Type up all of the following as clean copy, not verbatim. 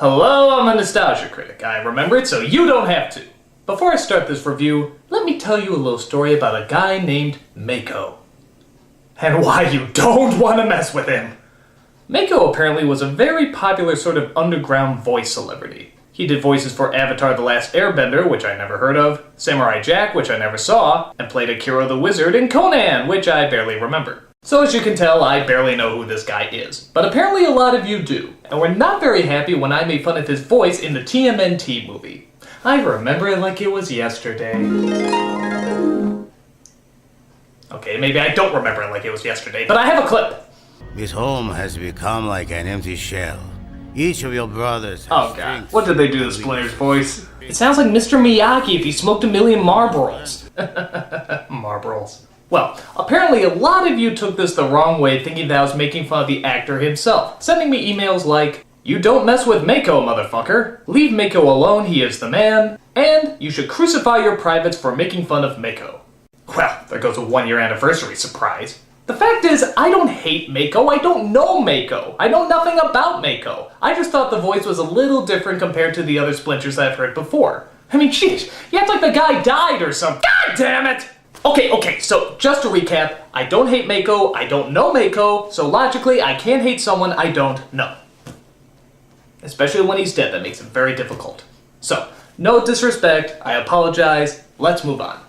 Hello, I'm a nostalgia critic. I remember it so you don't have to. Before I start this review, let me tell you a little story about a guy named Mako. And why you don't want to mess with him. Mako apparently was a very popular sort of underground voice celebrity. He did voices for Avatar: The Last Airbender, which I never heard of, Samurai Jack, which I never saw, and played Akira the Wizard in Conan, which I barely remember. So as you can tell, I barely know who this guy is. But apparently a lot of you do, and were not very happy when I made fun of his voice in the TMNT movie. I remember it like it was yesterday. Okay, maybe I don't remember it like it was yesterday, but I have a clip. This home has become like an empty shell. Each of your brothers has Oh god, what did they do to Splinter's voice? It sounds like Mr. Miyagi if he smoked a million Marlboros. Marlboros. Well, apparently a lot of you took this the wrong way, thinking that I was making fun of the actor himself, sending me emails like, "You don't mess with Mako, motherfucker. Leave Mako alone, he is the man. And you should crucify your privates for making fun of Mako." Well, there goes a 1-year anniversary surprise. The fact is, I don't hate Mako, I don't know Mako. I know nothing about Mako. I just thought the voice was a little different compared to the other Splinters I've heard before. I mean, jeez, you act like the guy died or something. God damn it! Okay, so just to recap, I don't hate Mako, I don't know Mako, so logically I can't hate someone I don't know. Especially when he's dead, that makes it very difficult. So, no disrespect, I apologize, let's move on.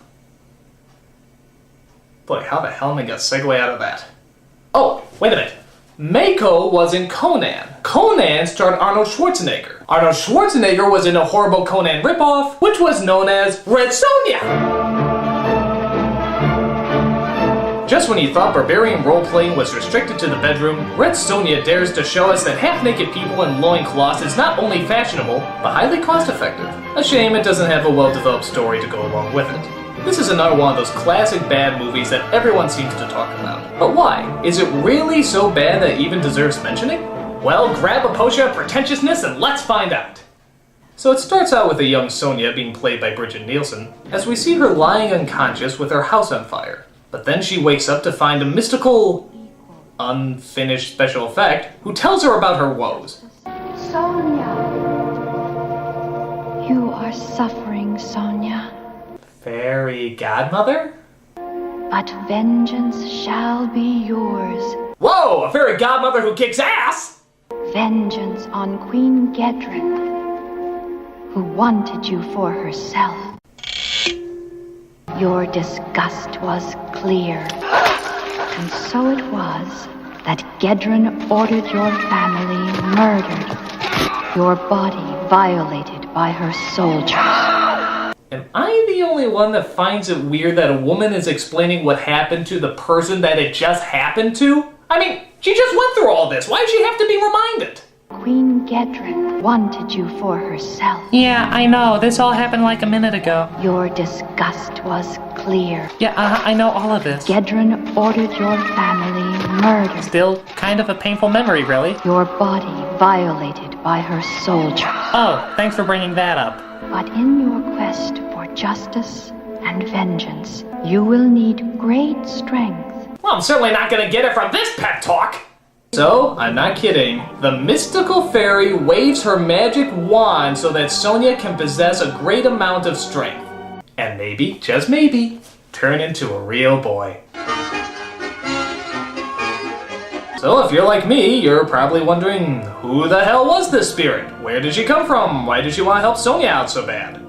Boy, how the hell am I gonna segue out of that? Oh, wait a minute. Mako was in Conan. Conan starred Arnold Schwarzenegger. Arnold Schwarzenegger was in a horrible Conan ripoff, which was known as Red Sonja. Just when you thought barbarian role-playing was restricted to the bedroom, Red Sonja dares to show us that half-naked people in loincloths is not only fashionable, but highly cost-effective. A shame it doesn't have a well-developed story to go along with it. This is another one of those classic bad movies that everyone seems to talk about. But why? Is it really so bad that it even deserves mentioning? Well, grab a potion of pretentiousness and let's find out. So it starts out with a young Sonja being played by Bridget Nielsen, as we see her lying unconscious with her house on fire. But then she wakes up to find a mystical, unfinished special effect who tells her about her woes. Sonja. You are suffering, Sonja. Fairy godmother? But vengeance shall be yours. Whoa, a fairy godmother who kicks ass! Vengeance on Queen Gedren, who wanted you for herself. Your disgust was clear, and so it was that Gedren ordered your family murdered, your body violated by her soldiers. Am I the only one that finds it weird that a woman is explaining what happened to the person that it just happened to? I mean, she just went through all this. Why does she have to be reminded? Queen Gedren wanted you for herself. Yeah, I know. This all happened like a minute ago. Your disgust was clear. Yeah, I know all of this. Gedren ordered your family murdered. Still kind of a painful memory, really. Your body violated by her soldiers. Oh, thanks for bringing that up. But in your quest for justice and vengeance, you will need great strength. Well, I'm certainly not gonna get it from this pep talk! So, I'm not kidding, the mystical fairy waves her magic wand so that Sonja can possess a great amount of strength. And maybe, just maybe, turn into a real boy. So if you're like me, you're probably wondering, who the hell was this spirit? Where did she come from? Why did she want to help Sonja out so bad?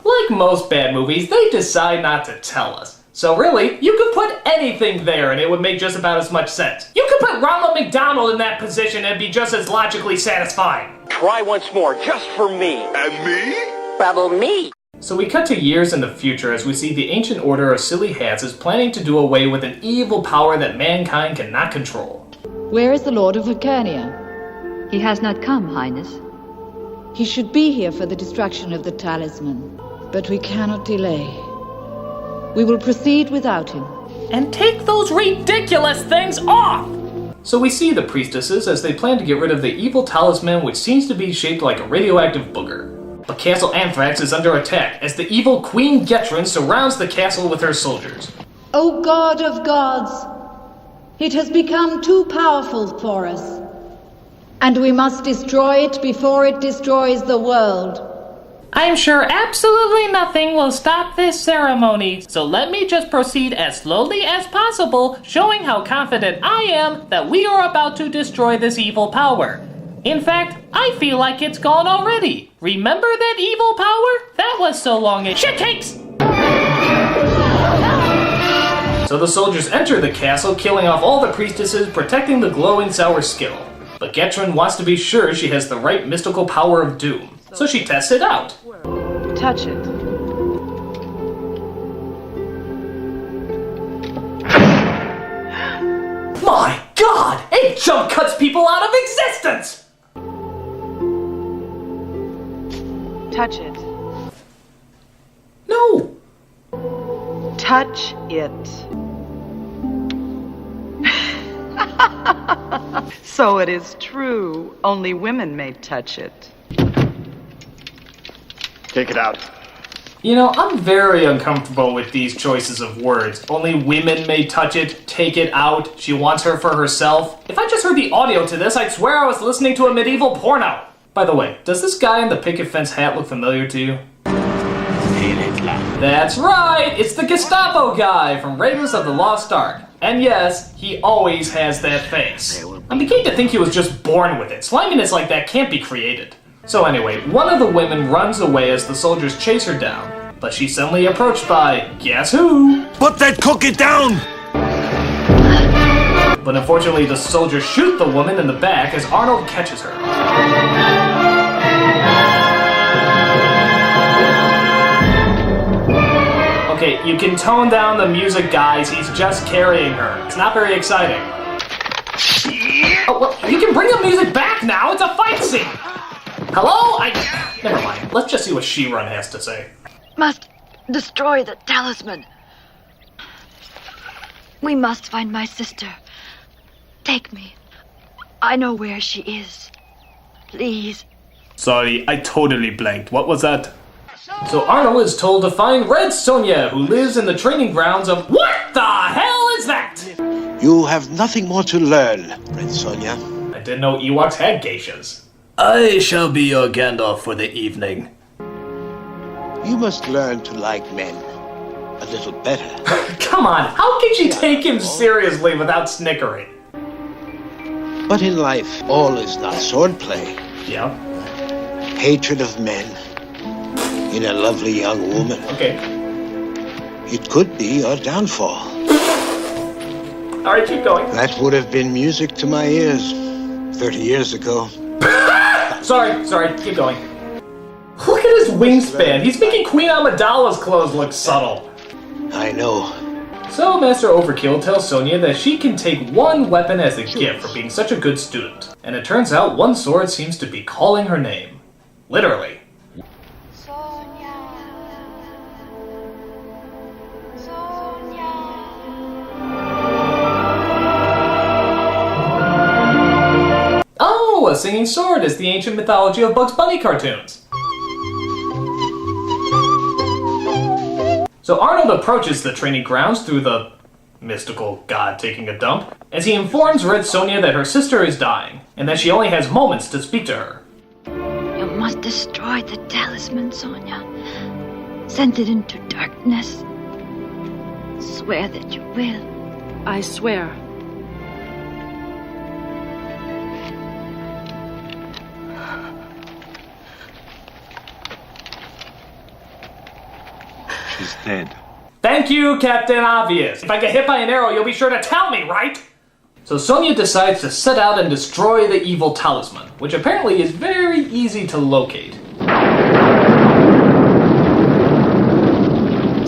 Like most bad movies, they decide not to tell us. So really, you could put anything there and it would make just about as much sense. You could put Ronald McDonald in that position and it'd be just as logically satisfying. Try once more, just for me. And me? Babble me. So we cut to years in the future as we see the ancient order of silly hats is planning to do away with an evil power that mankind cannot control. Where is the Lord of Lacernia? He has not come, Highness. He should be here for the destruction of the talisman, but we cannot delay. We will proceed without him. And take those ridiculous things off! So we see the priestesses as they plan to get rid of the evil talisman, which seems to be shaped like a radioactive booger. But Castle Anthrax is under attack as the evil Queen Gedren surrounds the castle with her soldiers. O God of gods, it has become too powerful for us. And we must destroy it before it destroys the world. I'm sure absolutely nothing will stop this ceremony, so let me just proceed as slowly as possible, showing how confident I am that we are about to destroy this evil power. In fact, I feel like it's gone already. Remember that evil power? That was so long as shit cakes! So the soldiers enter the castle, killing off all the priestesses, protecting the glowing sour skill. But Getrin wants to be sure she has the right mystical power of doom, so she tests it out. Touch it. My God! It jump cuts people out of existence! Touch it. No! Touch it. So it is true. Only women may touch it. Take it out. You know, I'm very uncomfortable with these choices of words. Only women may touch it, take it out, she wants her for herself. If I just heard the audio to this, I'd swear I was listening to a medieval porno. By the way, does this guy in the picket fence hat look familiar to you? That's right! It's the Gestapo guy from Raiders of the Lost Ark. And yes, he always has that face. I'm beginning to think he was just born with it. Sliminess like that can't be created. So anyway, one of the women runs away as the soldiers chase her down. But she's suddenly approached by, guess who? Put that cookie down! But unfortunately, the soldiers shoot the woman in the back as Arnold catches her. Okay, you can tone down the music, guys. He's just carrying her. It's not very exciting. Oh, well, you can bring the music back now. It's a fight scene. Hello? Never mind. Let's just see what She-Run has to say. Must destroy the talisman. We must find my sister. Take me. I know where she is. Please. Sorry, I totally blanked. What was that? So Arnold is told to find Red Sonja, who lives in the training grounds of... What the hell is that? You have nothing more to learn, Red Sonja. I didn't know Ewoks had geishas. I shall be your Gandalf for the evening. You must learn to like men a little better. Come on, how can she take him seriously without snickering? But in life, all is not swordplay. Yeah. Hatred of men in a lovely young woman. Okay. It could be your downfall. Alright, keep going. That would have been music to my ears 30 years ago. Sorry, keep going. Look at his wingspan. He's making Queen Amidala's clothes look subtle. I know. So Master Overkill tells Sonja that she can take one weapon as a gift for being such a good student. And it turns out one sword seems to be calling her name. Literally. Oh, a singing sword is the ancient mythology of Bugs Bunny cartoons. So Arnold approaches the training grounds through the mystical god taking a dump, as he informs Red Sonja that her sister is dying, and that she only has moments to speak to her. You must destroy the talisman, Sonja. Send it into darkness. Swear that you will. I swear. She's dead. Thank you, Captain Obvious. If I get hit by an arrow, you'll be sure to tell me, right? So Sonja decides to set out and destroy the evil talisman, which apparently is very easy to locate.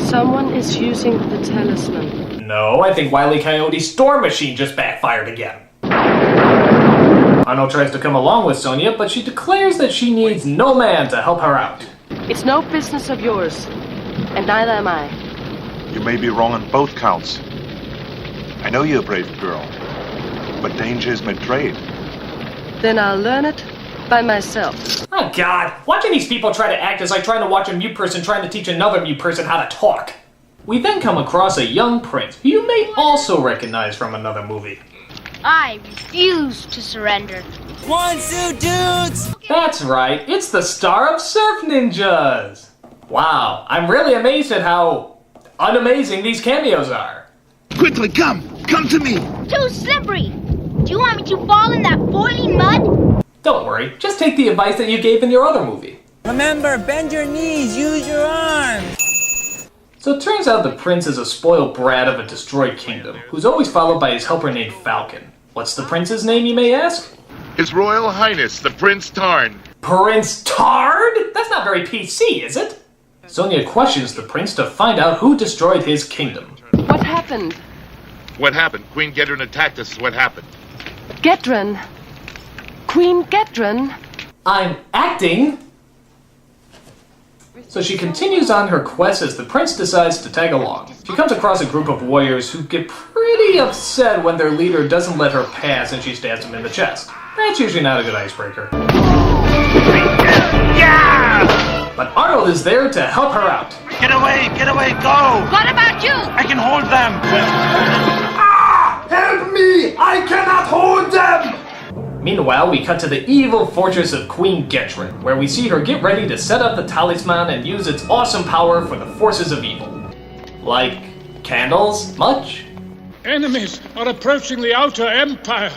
Someone is using the talisman. No, I think Wile E. Coyote's storm machine just backfired again. Arnold tries to come along with Sonja, but she declares that she needs no man to help her out. It's no business of yours, and neither am I. You may be wrong on both counts. I know you're a brave girl, but danger is my trade. Then I'll learn it by myself. Oh God, watching these people try to act is like trying to watch a mute person trying to teach another mute person how to talk. We then come across a young prince, who you may also recognize from another movie. I refuse to surrender. One suit, dudes! That's right, it's the star of Surf Ninjas! Wow, I'm really amazed at how unamazing these cameos are. Quickly, come to me! Too slippery! Do you want me to fall in that boiling mud? Don't worry, just take the advice that you gave in your other movie. Remember, bend your knees, use your arms! So it turns out the prince is a spoiled brat of a destroyed kingdom, who's always followed by his helper named Falcon. What's the prince's name, you may ask? His Royal Highness, the Prince Tarn. Prince Tard? That's not very PC, is it? Sonja questions the prince to find out who destroyed his kingdom. What happened? What happened? Queen Gedrin attacked us. What happened? Gedrin? Queen Gedrin? I'm acting. So she continues on her quest as the prince decides to tag along. She comes across a group of warriors who get pretty upset when their leader doesn't let her pass and she stabs him in the chest. That's usually not a good icebreaker. Yeah! But Arnold is there to help her out. Get away, go! What about you? I can hold them! Help me! I cannot hold them! Meanwhile, we cut to the evil fortress of Queen Gedrin, where we see her get ready to set up the talisman and use its awesome power for the forces of evil. Like candles? Much? Enemies are approaching the Outer Empire.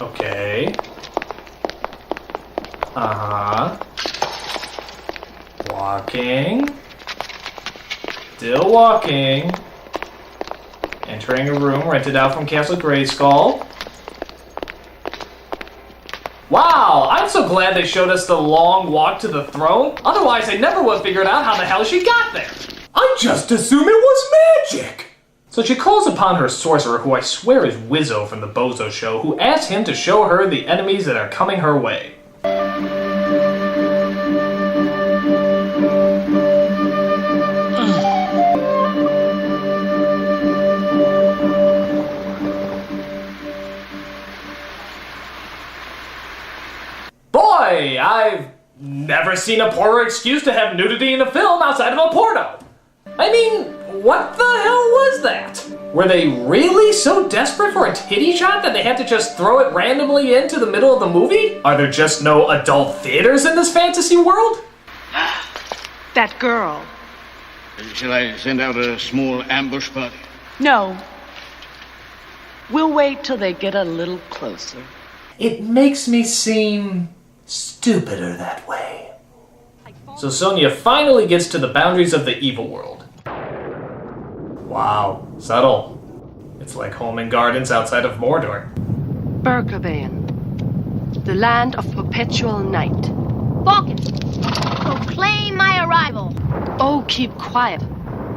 Okay. Uh-huh. Walking. Still walking. Entering a room rented out from Castle Grayskull. Wow, I'm so glad they showed us the long walk to the throne. Otherwise, I never would have figured out how the hell she got there. I just assumed it was magic. So she calls upon her sorcerer, who I swear is Wizzo from the Bozo Show, who asks him to show her the enemies that are coming her way. Boy, I've never seen a poorer excuse to have nudity in a film outside of a porno. I mean, what the hell was that? Were they really so desperate for a titty shot that they had to just throw it randomly into the middle of the movie? Are there just no adult theaters in this fantasy world? That girl. Shall I send out a small ambush party? No. We'll wait till they get a little closer. It makes me seem stupider that way. So Sonja finally gets to the boundaries of the evil world. Wow, subtle. It's like home and gardens outside of Mordor. Berkabane, the land of perpetual night. Falcon, proclaim my arrival. Oh, keep quiet.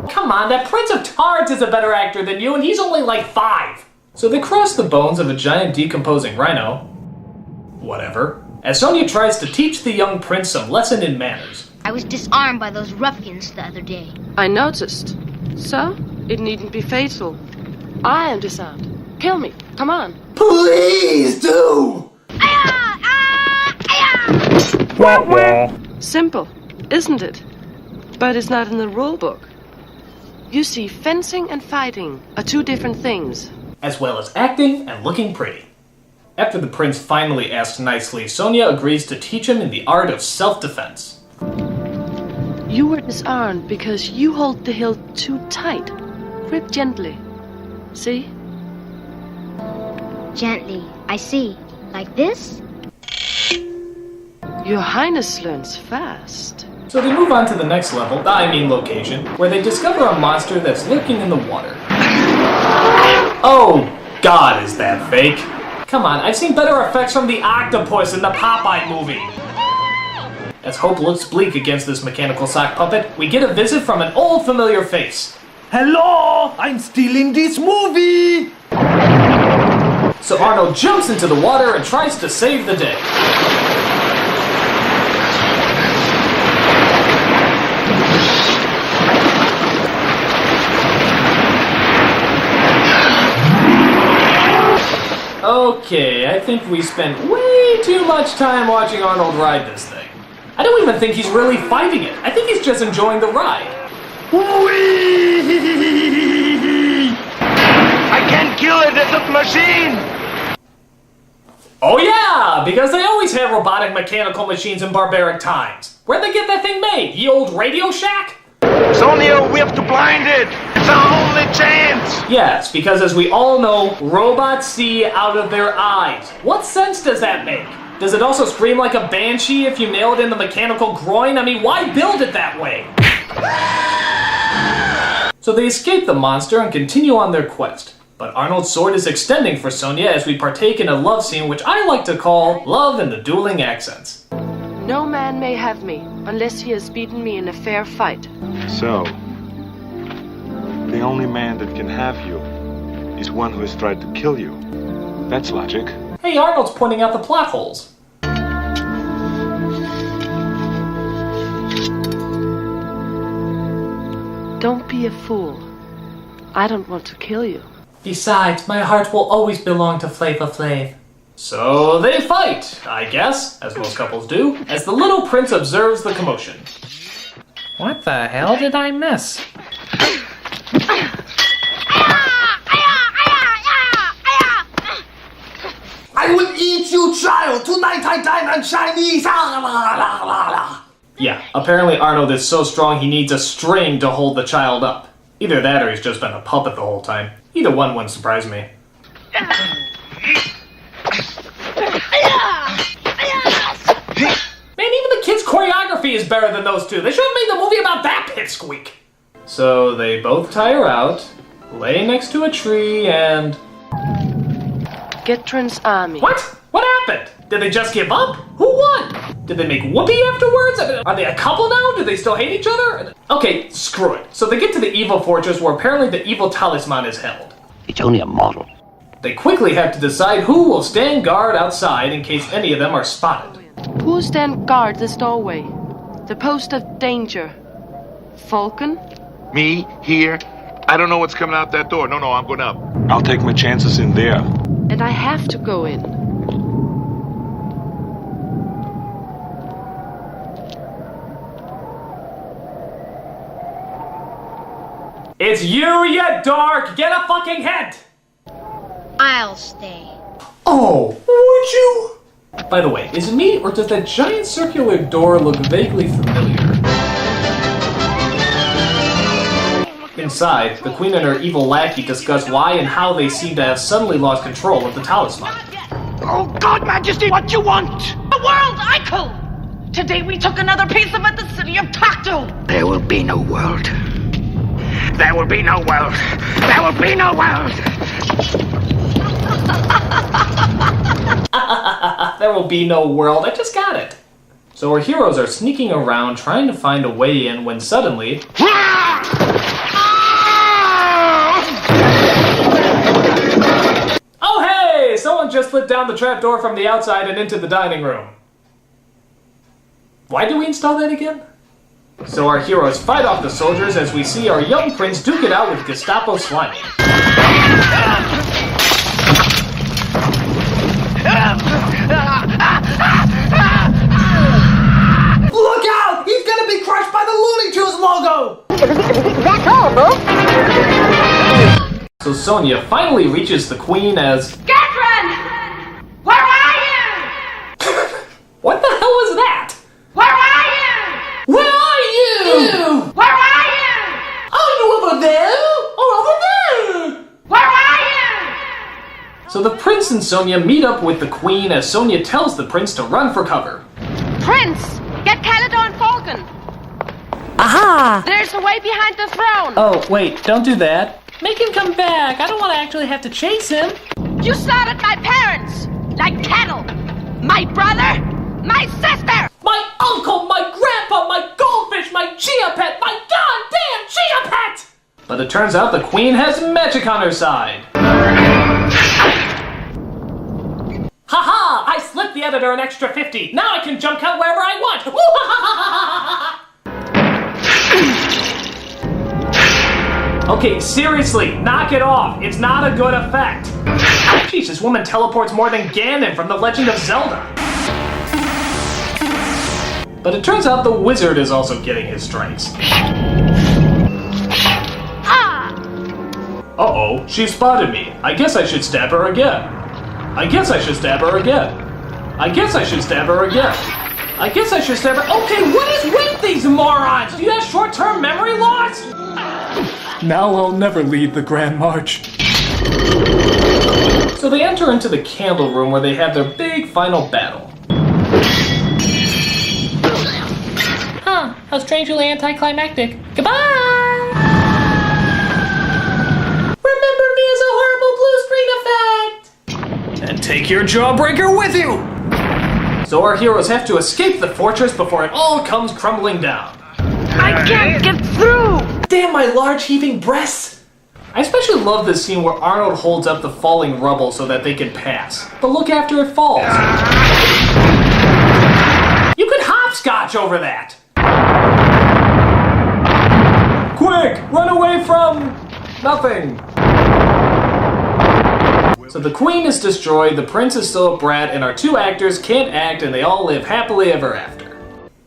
Come on, that Prince of Tards is a better actor than you, and he's only like 5. So they cross the bones of a giant decomposing rhino. Whatever. As Sonja tries to teach the young prince some lesson in manners. I was disarmed by those ruffians the other day. I noticed. So, it needn't be fatal. I am disarmed. Kill me. Come on. Please do! Simple, isn't it? But it's not in the rule book. You see, fencing and fighting are 2 different things. As well as acting and looking pretty. After the prince finally asks nicely, Sonja agrees to teach him in the art of self-defense. You were disarmed because you hold the hilt too tight. Grip gently. See? Gently, I see. Like this? Your Highness learns fast. So they move on to the next level, location, where they discover a monster that's lurking in the water. Oh God, is that fake? Come on, I've seen better effects from the octopus in the Popeye movie. As hope looks bleak against this mechanical sock puppet, we get a visit from an old familiar face. Hello, I'm still in this movie! So Arnold jumps into the water and tries to save the day. Okay, I think we spent way too much time watching Arnold ride this thing. I don't even think he's really fighting it. I think he's just enjoying the ride. I can't kill it, it's a machine! Oh yeah, because they always have robotic mechanical machines in barbaric times. Where'd they get that thing made? The old Radio Shack? Sonja, we have to blind it! It's our only chance! Yes, because as we all know, robots see out of their eyes. What sense does that make? Does it also scream like a banshee if you nail it in the mechanical groin? I mean, why build it that way? So they escape the monster and continue on their quest. But Arnold's sword is extending for Sonja as we partake in a love scene which I like to call Love in the Dueling Accents. No man may have me unless he has beaten me in a fair fight. So, the only man that can have you is one who has tried to kill you. That's logic. Hey, Arnold's pointing out the plot holes. Don't be a fool. I don't want to kill you. Besides, my heart will always belong to Flava Flav. So they fight, I guess, as most couples do, as the little prince observes the commotion. What the hell did I miss? I will eat you, child! Tonight I dine on Chinese! Yeah, apparently Arnold is so strong he needs a string to hold the child up. Either that or he's just been a puppet the whole time. Either one wouldn't surprise me. Man, even the kids' choreography is better than those two. They should have made the movie about that pipsqueak. So they both tie her out, lay next to a tree, and... Gedron's army. What? What happened? Did they just give up? Who won? Did they make whoopee afterwards? Are they a couple now? Do they still hate each other? Okay, screw it. So they get to the evil fortress where apparently the evil talisman is held. It's only a model. They quickly have to decide who will stand guard outside in case any of them are spotted. Who'll stand guard this doorway? The post of danger. Falcon? Me? Here? I don't know what's coming out that door. No, I'm going up. I'll take my chances in there. And I have to go in. It's you dork! Get a fucking head! I'll stay. Oh, would you? By the way, is it me, or does that giant circular door look vaguely familiar? Inside, the queen and her evil lackey discuss why and how they seem to have suddenly lost control of the talisman. Oh, God, Majesty, what you want? The world, Eichel! Today we took another piece of it, the city of Tacto! There will be no world. There will be no world. There will be no world. There will be no world. I just got it. So our heroes are sneaking around trying to find a way in when suddenly... Oh hey! Someone just slid down the trapdoor from the outside and into the dining room. Why did we install that again? So our heroes fight off the soldiers as we see our young prince duke it out with Gestapo slime. Look out! He's gonna be crushed by the Looney Tunes logo! That's all, folks. So Sonja finally reaches the queen as... Gedron! Where are you? What the hell was that? Where are you? Where are you? Where are you? Are you over there? Or over there? Where are you? So the prince and Sonja meet up with the queen as Sonja tells the prince to run for cover. Prince! Get Calidor and Falcon! Aha! There's a way behind the throne! Oh, wait, don't do that. Make him come back. I don't want to actually have to chase him. You slaughtered my parents! Like cattle! My brother! My sister! My uncle, my grandpa, my goldfish, my chia pet, my goddamn chia pet! But it turns out the queen has magic on her side. Haha! I slipped the editor an extra 50. Now I can jump cut wherever I want. Okay, seriously, knock it off. It's not a good effect. Jeez, this woman teleports more than Ganon from The Legend of Zelda. But it turns out the wizard is also getting his strikes. Uh-oh, she spotted me. I guess I should stab her again. I guess I should stab her again. I guess I should stab her again. I guess I should stab her. Okay, what is with these morons? Do you have short-term memory loss? Now I'll never lead the Grand March. So they enter into the candle room where they have their big final battle. Huh, how strangely anticlimactic. Goodbye! Remember me as a horrible blue screen effect! And take your jawbreaker with you! So our heroes have to escape the fortress before it all comes crumbling down. I can't get through! Damn my large heaving breasts! I especially love this scene where Arnold holds up the falling rubble so that they can pass. But look after it falls. You could hopscotch over that! Quick! Run away from... nothing! So the queen is destroyed, the prince is still a brat, and our two actors can't act and they all live happily ever after.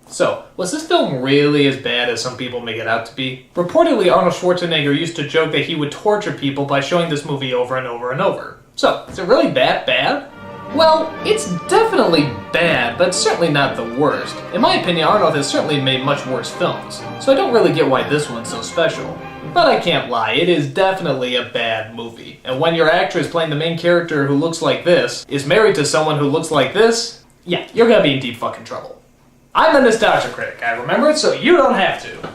So, was this film really as bad as some people make it out to be? Reportedly, Arnold Schwarzenegger used to joke that he would torture people by showing this movie over and over and over. So, is it really that bad? Well, it's definitely bad, but certainly not the worst. In my opinion, Arnold has certainly made much worse films, so I don't really get why this one's so special. But I can't lie, it is definitely a bad movie. And when your actress playing the main character who looks like this is married to someone who looks like this, yeah, you're gonna be in deep fucking trouble. I'm a nostalgia critic, I remember it so you don't have to.